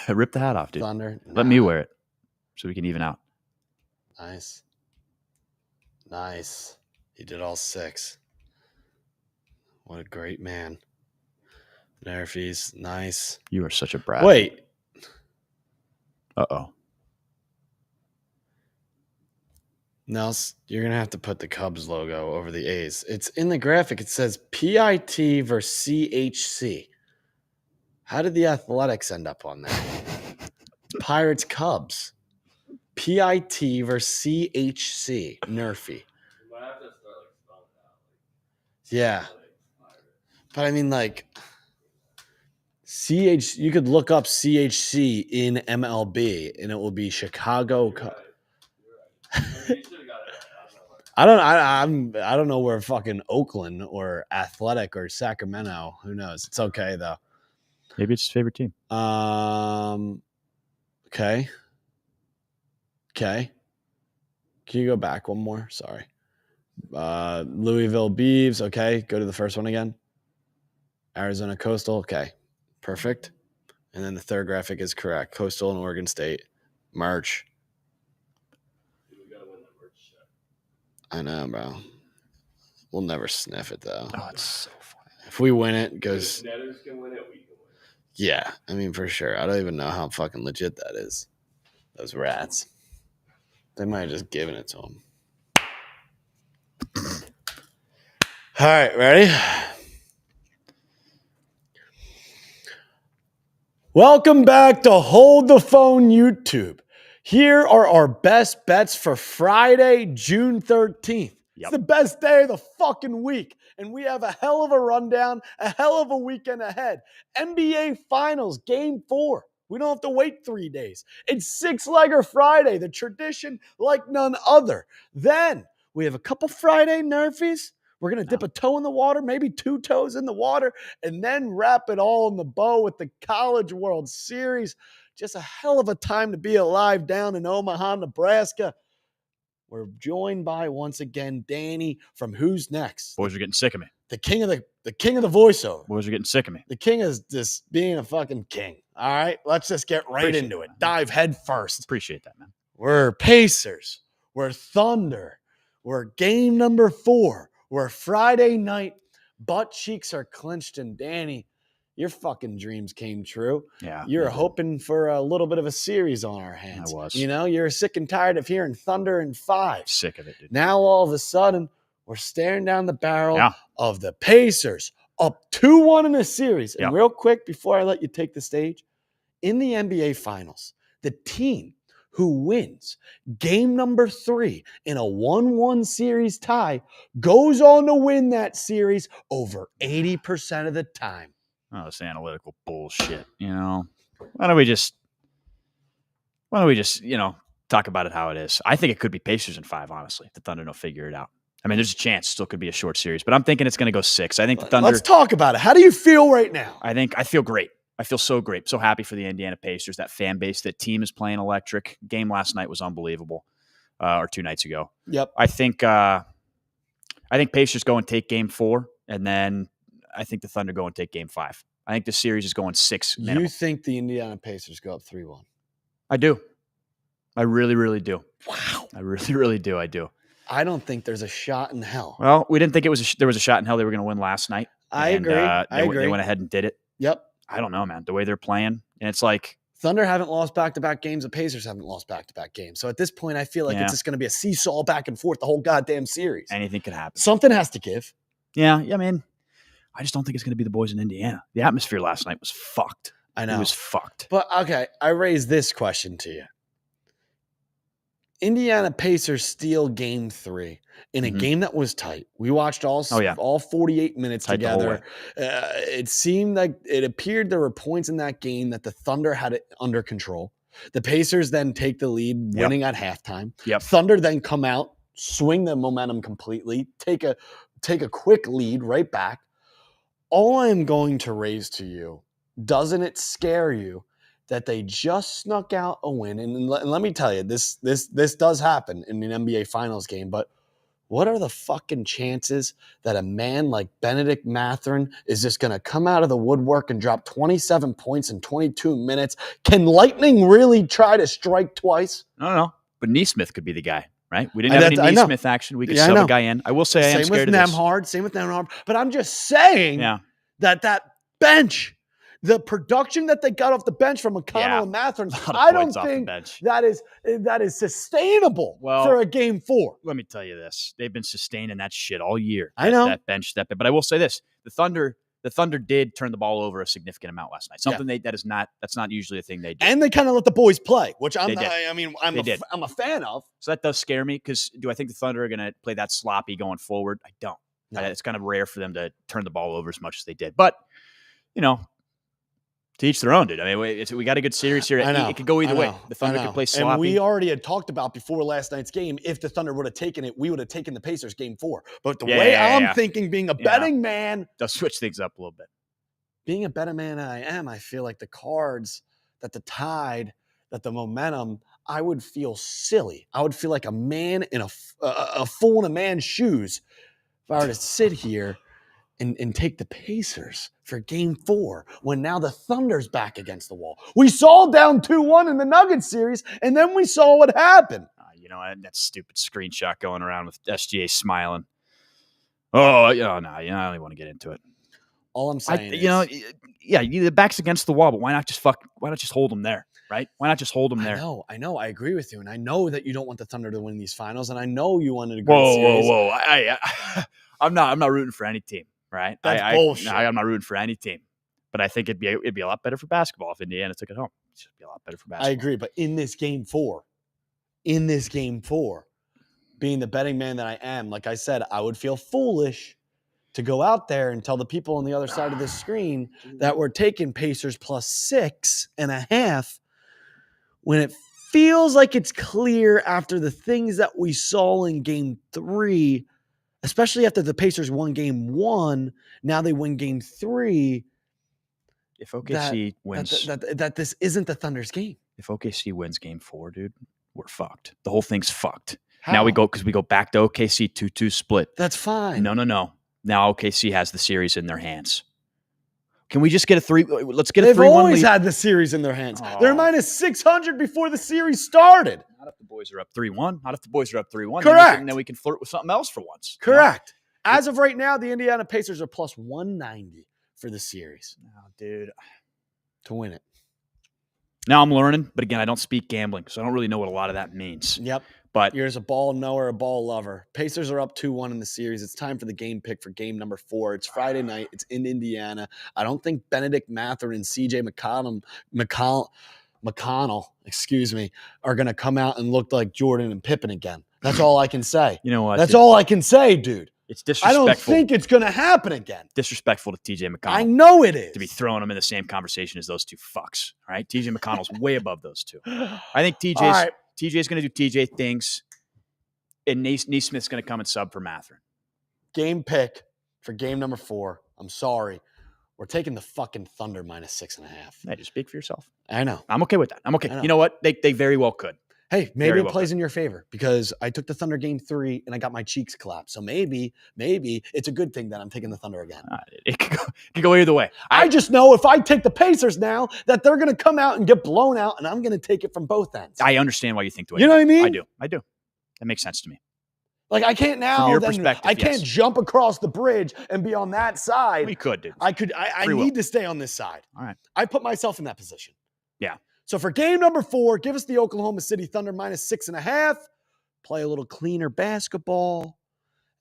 Rip the hat off, dude. Thunder. Let me wear it so we can even out. Nice. He did all 6. What a great man. Nerfies. Nice. You are such a brat. Wait. Uh-oh. Nels, you're going to have to put the Cubs logo over the A's. It's in the graphic. It says PIT versus CHC. How did the Athletics end up on that? Pirates Cubs. PIT versus CHC. Nerfy. Yeah. But I mean, like, you could look up CHC in MLB and it will be Chicago. I don't know where fucking Oakland or Athletic or Sacramento. Who knows? It's okay though. Maybe it's his favorite team. Okay. Can you go back one more? Sorry. Louisville Beavs. Okay. Go to the first one again. Arizona Coastal. Okay. Perfect. And then the third graphic is correct. Coastal and Oregon State. March. I know, bro. We'll never sniff it, though. Oh, it's so funny. If we win it, goes. If Netters can win it, we can win it. Yeah, I mean, for sure. I don't even know how fucking legit that is. Those rats. They might have just given it to them. All right, ready? Welcome back to Hold the Phone YouTube. Here are our best bets for Friday, June 13th. It's the best day of the fucking week. And we have a hell of a rundown, a hell of a weekend ahead. NBA Finals, Game 4. We don't have to wait 3 days. It's 6-legger Friday, the tradition like none other. Then we have a couple Friday Nerfies. We're going to dip a toe in the water, maybe 2 toes in the water, and then wrap it all in the bow with the College World Series. Just a hell of a time to be alive down in Omaha, Nebraska. We're joined by, once again, Danny from Who's Next. Boys are getting sick of me. The king of the voiceover. Boys are getting sick of me. The king is just being a fucking king. All right, let's just get right into it. Dive head first. Appreciate that, man. We're Pacers. We're Thunder. We're game number 4. We're Friday night. Butt cheeks are clenched. And Danny, your fucking dreams came true. Yeah. You're hoping for a little bit of a series on our hands. I was. You know, you're sick and tired of hearing Thunder in 5. Sick of it, dude. Now, all of a sudden, we're staring down the barrel of the Pacers up 2-1 in a series. And real quick, before I let you take the stage, in the NBA Finals, the team who wins game number 3 in a 1-1 series tie goes on to win that series over 80% of the time. Oh, this analytical bullshit, you know. Why don't we just, talk about it how it is? I think it could be Pacers in 5, honestly, if the Thunder don't figure it out. I mean, there's a chance it still could be a short series, but I'm thinking it's going to go 6. I think the Thunder. Let's talk about it. How do you feel right now? I feel great. I feel so great. So happy for the Indiana Pacers. That fan base, that team is playing electric. Game last night was unbelievable, or 2 nights ago. Yep. I think Pacers go and take game 4, and then I think the Thunder go and take game 5. I think the series is going 6 minimum. You think the Indiana Pacers go up 3-1? I do. I really, really do. Wow. I really, really do. I do. I don't think there's a shot in hell. Well, we didn't think there was a shot in hell they were going to win last night. I agree. They went ahead and did it. Yep. I don't know, man. The way they're playing, and it's like Thunder haven't lost back-to-back games. The Pacers haven't lost back-to-back games. So at this point, I feel like it's just going to be a seesaw back and forth the whole goddamn series. Anything could happen. Something has to give. Yeah. I mean, I just don't think it's going to be the boys in Indiana. The atmosphere last night was fucked. I know. It was fucked. But, okay, I raise this question to you. Indiana Pacers steal game 3 in a game that was tight. We watched all 48 minutes tight together. It seemed like it appeared there were points in that game that the Thunder had it under control. The Pacers then take the lead, winning at halftime. Yep. Thunder then come out, swing the momentum completely, take a quick lead right back. All I am going to raise to you, doesn't it scare you that they just snuck out a win? And let me tell you, this does happen in an NBA Finals game, but What are the fucking chances that a man like Benedict Mathurin is just going to come out of the woodwork and drop 27 points in 22 minutes? Can lightning really try to strike twice? I don't know. But Neesmith could be the guy, right? We didn't have any Neesmith action. We could sub a guy in. I will say I am scared of this. Same with Nemhard. But I'm just saying that bench, the production that they got off the bench from McConnell and Mathurin, I don't think that is sustainable for a game 4. Let me tell you this. They've been sustaining that shit all year. I know. That bench, but I will say this. The Thunder did turn the ball over a significant amount last night. Something that's not usually a thing they do. And they kind of let the boys play, which I'm a fan of. So that does scare me because do I think the Thunder are going to play that sloppy going forward? I don't. No. It's kind of rare for them to turn the ball over as much as they did. But, to each their own, dude. I mean, we got a good series here. It could go either way. The Thunder could play sloppy. And we already had talked about before last night's game, if the Thunder would have taken it, we would have taken the Pacers game 4. But the way I'm thinking, being a betting man, does switch things up a little bit. Being a betting man I feel like the cards, that the tide, that the momentum, I would feel silly. I would feel like a man in a fool in a man's shoes if I were to sit here and take the Pacers for game 4 when now the Thunder's back against the wall. We saw down 2-1 in the Nuggets series, and then we saw what happened. That stupid screenshot going around with SGA smiling. Oh, no, I don't even want to get into it. All I'm saying is, the back's against the wall, but why not just hold them there, right? Why not just hold them there? I know. I agree with you, and I know that you don't want the Thunder to win these finals, and I know you wanted a great series. Whoa! I'm not rooting for any team. Right? That's bullshit. I'm not rooting for any team, but I think it'd be a lot better for basketball if Indiana took it home. It'd be a lot better for basketball. I agree, but in this game 4, being the betting man that I am, like I said, I would feel foolish to go out there and tell the people on the other side of the screen that we're taking Pacers plus 6.5 when it feels like it's clear after the things that we saw in game 3. Especially after the Pacers won game 1, now they win game 3. If OKC wins, that this isn't the Thunder's game. If OKC wins game 4, dude, we're fucked. The whole thing's fucked. How? Now we go back to OKC 2-2 split. That's fine. No. Now OKC has the series in their hands. Can we just get a 3? Let's get a 3-1 lead. They've always had the series in their hands. They're minus 600 before the series started. Not if the boys are up 3-1. Correct. Then we can flirt with something else for once. Correct. As of right now, the Indiana Pacers are plus 190 for the series. Oh, dude. To win it. Now I'm learning, but again, I don't speak gambling, so I don't really know what a lot of that means. Yep. But you're a ball knower, a ball lover. Pacers are up 2-1 in the series. It's time for the game pick for game number 4. It's Friday night. It's in Indiana. I don't think Benedict Mathurin and CJ McConnell, are going to come out and look like Jordan and Pippen again. That's all I can say. You know what? That's all I can say, dude. It's disrespectful. I don't think it's going to happen again. Disrespectful to TJ McConnell. I know it is. To be throwing him in the same conversation as those two fucks. All right? TJ McConnell's way above those two. I think TJ's going to do TJ things, and Neesmith's going to come and sub for Mathurin. Game pick for game number 4. I'm sorry. We're taking the fucking Thunder minus 6.5. Hey, just speak for yourself. I know. I'm okay with that. I'm okay. You know what? They very well could. Hey, maybe it plays in your favor because I took the Thunder game 3 and I got my cheeks collapsed. So maybe it's a good thing that I'm taking the Thunder again. It could go either way. I just know if I take the Pacers now that they're going to come out and get blown out, and I'm going to take it from both ends. I understand why you think the way you know what I mean? I do. That makes sense to me. Like I can't now. From your perspective, I can't jump across the bridge and be on that side. We could, dude. I need to stay on this side. All right. I put myself in that position. Yeah. So for game number 4, give us the Oklahoma City Thunder minus 6.5. Play a little cleaner basketball.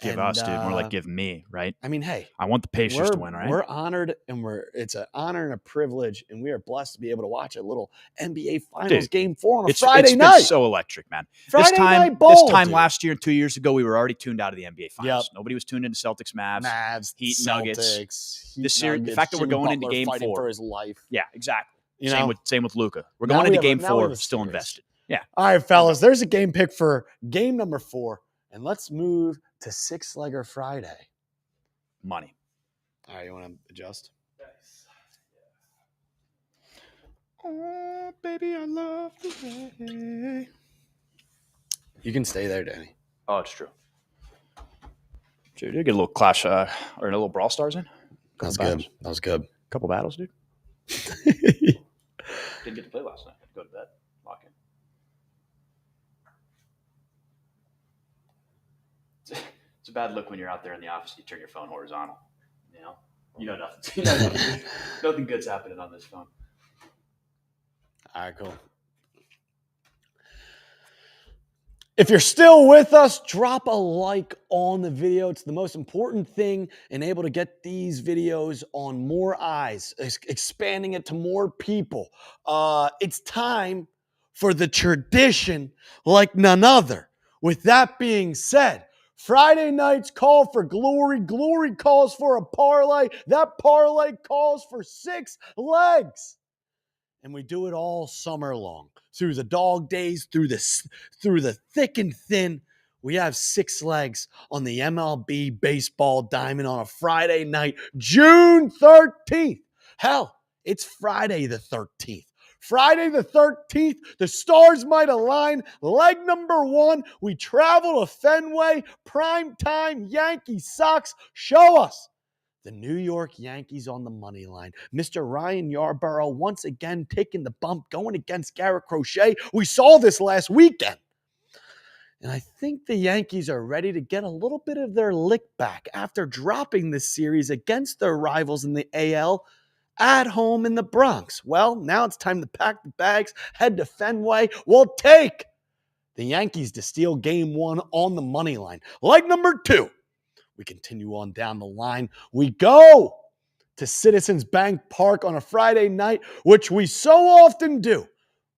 Give us, dude. More like give me, right? I mean, hey. I want the Pacers to win, right? We're honored, and it's an honor and a privilege, and we are blessed to be able to watch a little NBA Finals game 4 on a Friday night. It's so electric, man. Friday night ball, this time last year and 2 years ago, we were already tuned out of the NBA Finals. Yep. Nobody was tuned into Celtics, Mavs, Heat, Celtics, Nuggets. This series, the fact that we're going into game 4 for his life. Yeah, exactly. You same with Luka. We're going into game 4 still invested. Yeah. All right, fellas. There's a game pick for game number 4, and let's move to 6-legger Friday. Money. All right, you want to adjust? Nice. Oh, baby, I love the way. You can stay there, Danny. Oh, it's true. Dude, you get a little clash or a little Brawl Stars in. That was good. That was good. Couple battles, dude. Didn't get to play last night. Had to go to bed. Lock in. It's a bad look when you're out there in the office and you turn your phone horizontal. You know nothing. Nothing good's happening on this phone. All right, cool. If you're still with us, drop a like on the video. It's the most important thing and able to get these videos on more eyes, expanding it to more people. It's time for the tradition like none other. With that being said, Friday nights call for glory. Glory calls for a parlay. That parlay calls for 6 legs. And we do it all summer long. Through the dog days, through the thick and thin, we have 6 legs on the MLB baseball diamond on a Friday night, June 13th. Hell, it's Friday the 13th. Friday the 13th, the stars might align. Leg number 1, we travel to Fenway, primetime Yankee Sox. Show us the New York Yankees on the money line. Mr. Ryan Yarborough once again taking the bump, going against Garrett Crochet. We saw this last weekend. And I think the Yankees are ready to get a little bit of their lick back after dropping this series against their rivals in the AL at home in the Bronx. Well, now it's time to pack the bags, head to Fenway. We'll take the Yankees to steal game 1 on the money line. Leg number 2. We continue on down the line. We go to Citizens Bank Park on a Friday night, which we so often do.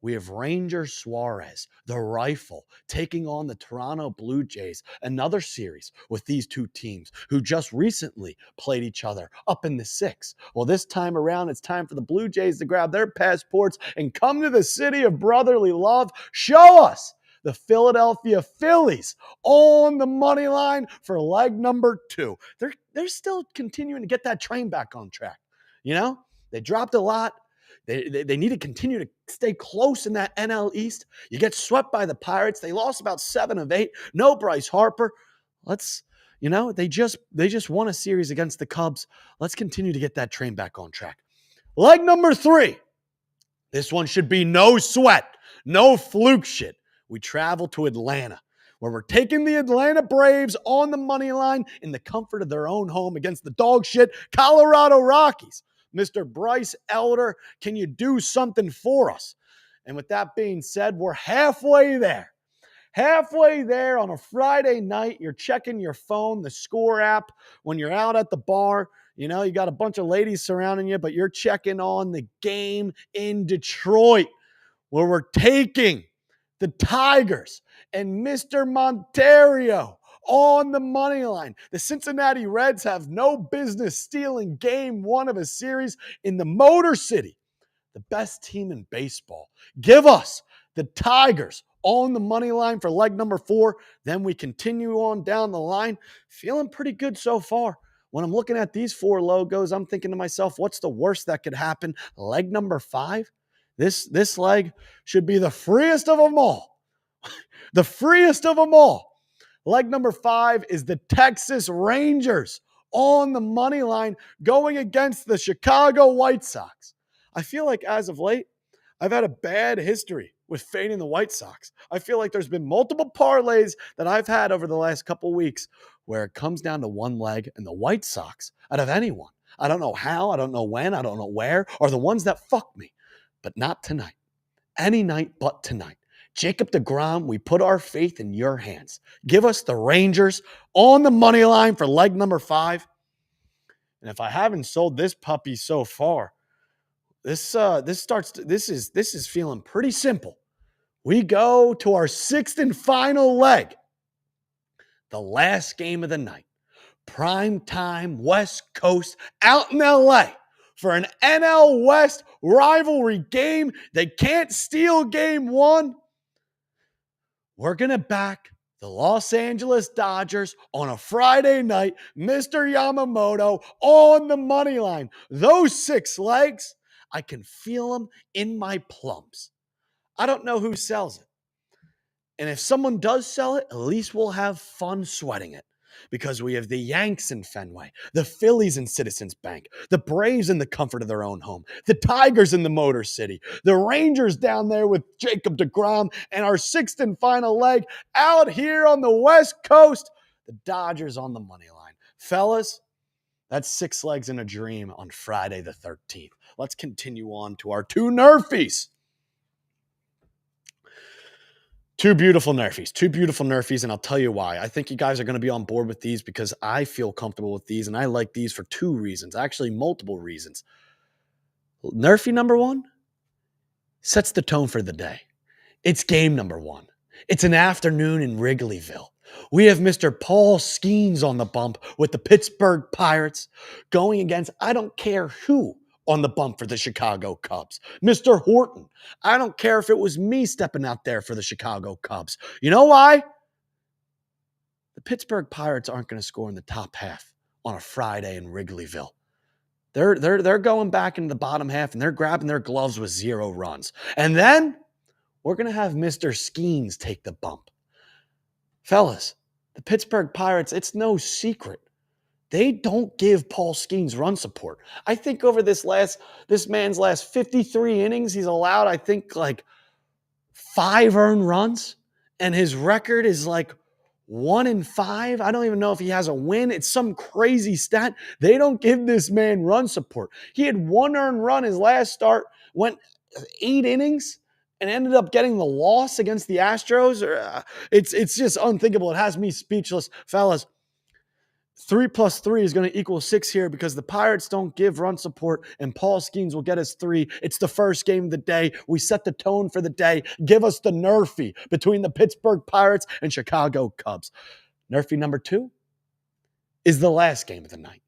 We have Ranger Suarez, the rifle, taking on the Toronto Blue Jays, another series with these two teams who just recently played each other up in the 6. Well, this time around, it's time for the Blue Jays to grab their passports and come to the city of brotherly love. Show us the Philadelphia Phillies on the money line for leg number 2. They're still continuing to get that train back on track. They dropped a lot. They need to continue to stay close in that NL East. You get swept by the Pirates. They lost about 7 of 8. No Bryce Harper. They just won a series against the Cubs. Let's continue to get that train back on track. Leg number 3. This one should be no sweat, no fluke shit. We travel to Atlanta, where we're taking the Atlanta Braves on the money line in the comfort of their own home against the dog shit Colorado Rockies. Mr. Bryce Elder, can you do something for us? And with that being said, we're halfway there. Halfway there on a Friday night. You're checking your phone, the Score app, when you're out at the bar. You got a bunch of ladies surrounding you, but you're checking on the game in Detroit, where we're taking the Tigers and Mr. Monterio on the money line. The Cincinnati Reds have no business stealing game 1 of a series in the Motor City, the best team in baseball. Give us the Tigers on the money line for leg number 4. Then we continue on down the line. Feeling pretty good so far. When I'm looking at these 4 logos, I'm thinking to myself, what's the worst that could happen? Leg number 5. This leg should be the freest of them all. The freest of them all. Leg number 5 is the Texas Rangers on the money line going against the Chicago White Sox. I feel like as of late, I've had a bad history with fading the White Sox. I feel like there's been multiple parlays that I've had over the last couple weeks where it comes down to one leg and the White Sox out of anyone. I don't know how, I don't know when, I don't know where, are the ones that fuck me. But not tonight. Any night but tonight. Jacob deGrom, we put our faith in your hands. Give us the Rangers on the money line for leg number 5. And if I haven't sold this puppy so far, this is feeling pretty simple. We go to our 6th and final leg. The last game of the night. Prime time, West Coast, out in LA. For an NL West rivalry game. They can't steal game 1. We're going to back the Los Angeles Dodgers on a Friday night. Mr. Yamamoto on the money line. Those 6 legs, I can feel them in my plums. I don't know who sells it. And if someone does sell it, at least we'll have fun sweating it. because we have the Yanks in Fenway, the Phillies in Citizens Bank, the Braves in the comfort of their own home, the Tigers in the Motor City, the Rangers down there with Jacob deGrom, and our sixth and final leg out here on the West Coast, the Dodgers on the money line. Fellas, that's 6 legs in a dream on Friday the 13th. Let's continue on to our 2 Nerfies. 2 beautiful Nerfies, and I'll tell you why. I think you guys are going to be on board with these because I feel comfortable with these, and I like these for 2 reasons, actually multiple reasons. Nerfie number 1 sets the tone for the day. It's game number 1. It's an afternoon in Wrigleyville. We have Mr. Paul Skeens on the bump with the Pittsburgh Pirates going against I don't care who on the bump for the Chicago Cubs. Mr. Horton. I don't care if it was me stepping out there for the Chicago Cubs. You know why? The Pittsburgh Pirates aren't going to score in the top half on a Friday in Wrigleyville. They're going back into the bottom half and they're grabbing their gloves with 0 runs. And then we're going to have Mr. Skeens take the bump. Fellas, the Pittsburgh Pirates, it's no secret. They don't give Paul Skeens run support. I think over this man's last 53 innings, he's allowed, I think, like 5 earned runs. And his record is like 1-5. I don't even know if he has a win. It's some crazy stat. They don't give this man run support. He had 1 earned run his last start, went 8 innings, and ended up getting the loss against the Astros. It's just unthinkable. It has me speechless. Fellas, 3 + 3 is going to equal 6 here because the Pirates don't give run support, and Paul Skeens will get us 3. It's the first game of the day. We set the tone for the day. Give us the Nerfie between the Pittsburgh Pirates and Chicago Cubs. Nerfie number 2 is the last game of the night.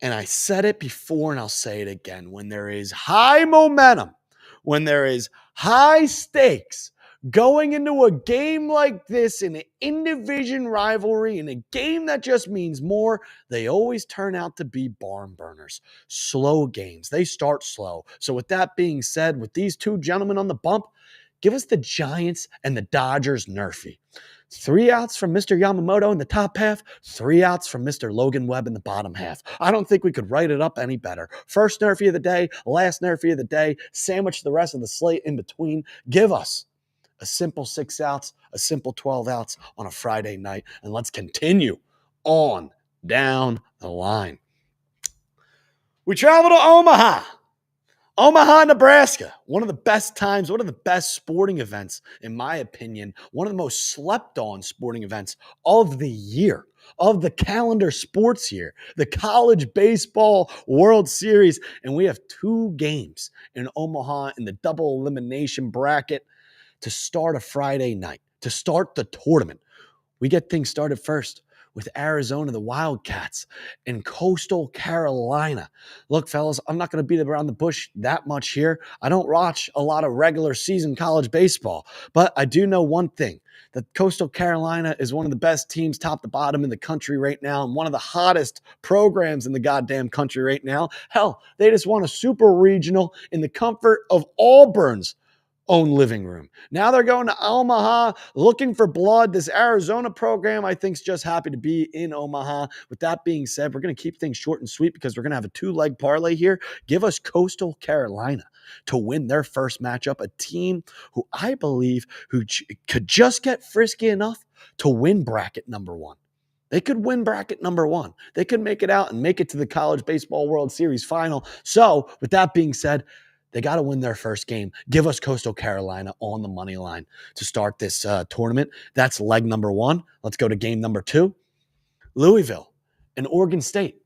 And I said it before, and I'll say it again. When there is high momentum, when there is high stakes, going into a game like this in an in-division rivalry, in a game that just means more, they always turn out to be barn burners. Slow games. They start slow. So with that being said, with these 2 gentlemen on the bump, give us the Giants and the Dodgers Nerfie. 3 outs from Mr. Yamamoto in the top half, 3 outs from Mr. Logan Webb in the bottom half. I don't think we could write it up any better. First Nerfie of the day, last Nerfie of the day, sandwich the rest of the slate in between. Give us a simple 6 outs, a simple 12 outs on a Friday night, and let's continue on down the line. We travel to Omaha, Nebraska. One of the best times, one of the best sporting events, in my opinion, one of the most slept on sporting events of the year, of the calendar sports year, the College Baseball World Series. And we have 2 games in Omaha in the double elimination bracket to start a Friday night, to start the tournament. We get things started first with Arizona, the Wildcats, and Coastal Carolina. Look, fellas, I'm not going to beat around the bush that much here. I don't watch a lot of regular season college baseball, but I do know one thing, that Coastal Carolina is one of the best teams top to bottom in the country right now and one of the hottest programs in the goddamn country right now. Hell, they just won a super regional in the comfort of Auburn's own living room. Now they're going to Omaha looking for blood. This Arizona program, I think, is just happy to be in Omaha. With that being said, we're going to keep things short and sweet because we're going to have a 2-leg parlay here. Give us Coastal Carolina to win their first matchup, a team who I believe who could just get frisky enough to win bracket number 1. They could win bracket number 1. They could make it out and make it to the College Baseball World Series final. So with that being said, they got to win their first game. Give us Coastal Carolina on the money line to start this tournament. That's leg number 1. Let's go to game number 2. Louisville and Oregon State.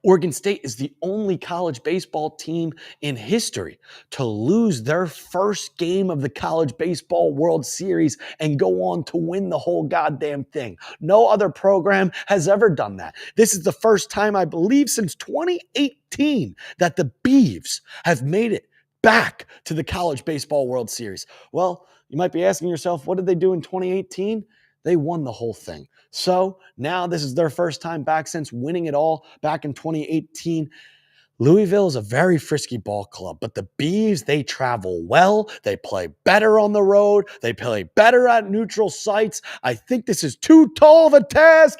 Oregon State is the only college baseball team in history to lose their first game of the College Baseball World Series and go on to win the whole goddamn thing. No other program has ever done that. This is the first time, I believe, since 2018 that the Beavs have made it back to the College Baseball World Series. Well, you might be asking yourself, what did they do in 2018? They won the whole thing. So now this is their first time back since winning it all back in 2018. Louisville is a very frisky ball club, but the Beavs, they travel well. They play better on the road. They play better at neutral sites. I think this is too tall of a task.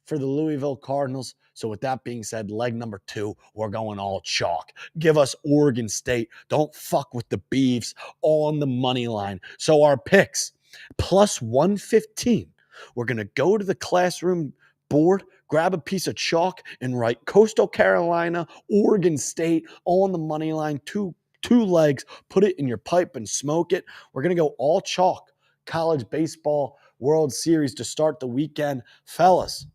for the Louisville Cardinals. So with that being said, leg number 2, we're going all chalk. Give us Oregon State. Don't fuck with the Beavs on the money line. So our picks, plus 115. We're going to go to the classroom board, grab a piece of chalk, and write Coastal Carolina, Oregon State on the money line, two legs, put it in your pipe and smoke it. We're going to go all chalk. College baseball World Series to start the weekend. Fellas,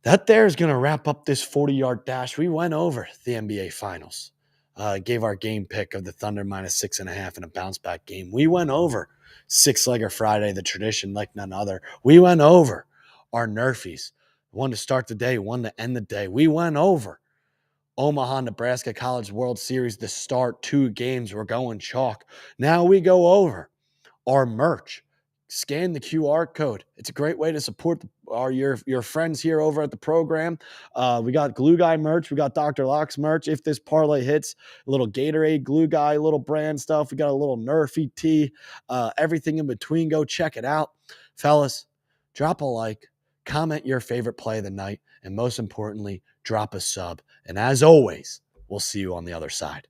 that there is going to wrap up this 40-yard dash. We went over the NBA Finals. Gave our game pick of the Thunder minus 6.5 in a bounce-back game. We went over Six-Legger Friday, the tradition like none other. We went over our Nerfies. One to start the day, one to end the day. We went over Omaha, Nebraska College World Series to start 2 games. We're going chalk. Now we go over our merch. Scan the QR code. It's a great way to support your friends here over at the program. We got Glue Guy merch. We got Dr. Locke's merch. If this parlay hits, a little Gatorade Glue Guy, little brand stuff. We got a little Nerfy tee, everything in between. Go check it out. Fellas, drop a like, comment your favorite play of the night, and most importantly, drop a sub. And as always, we'll see you on the other side.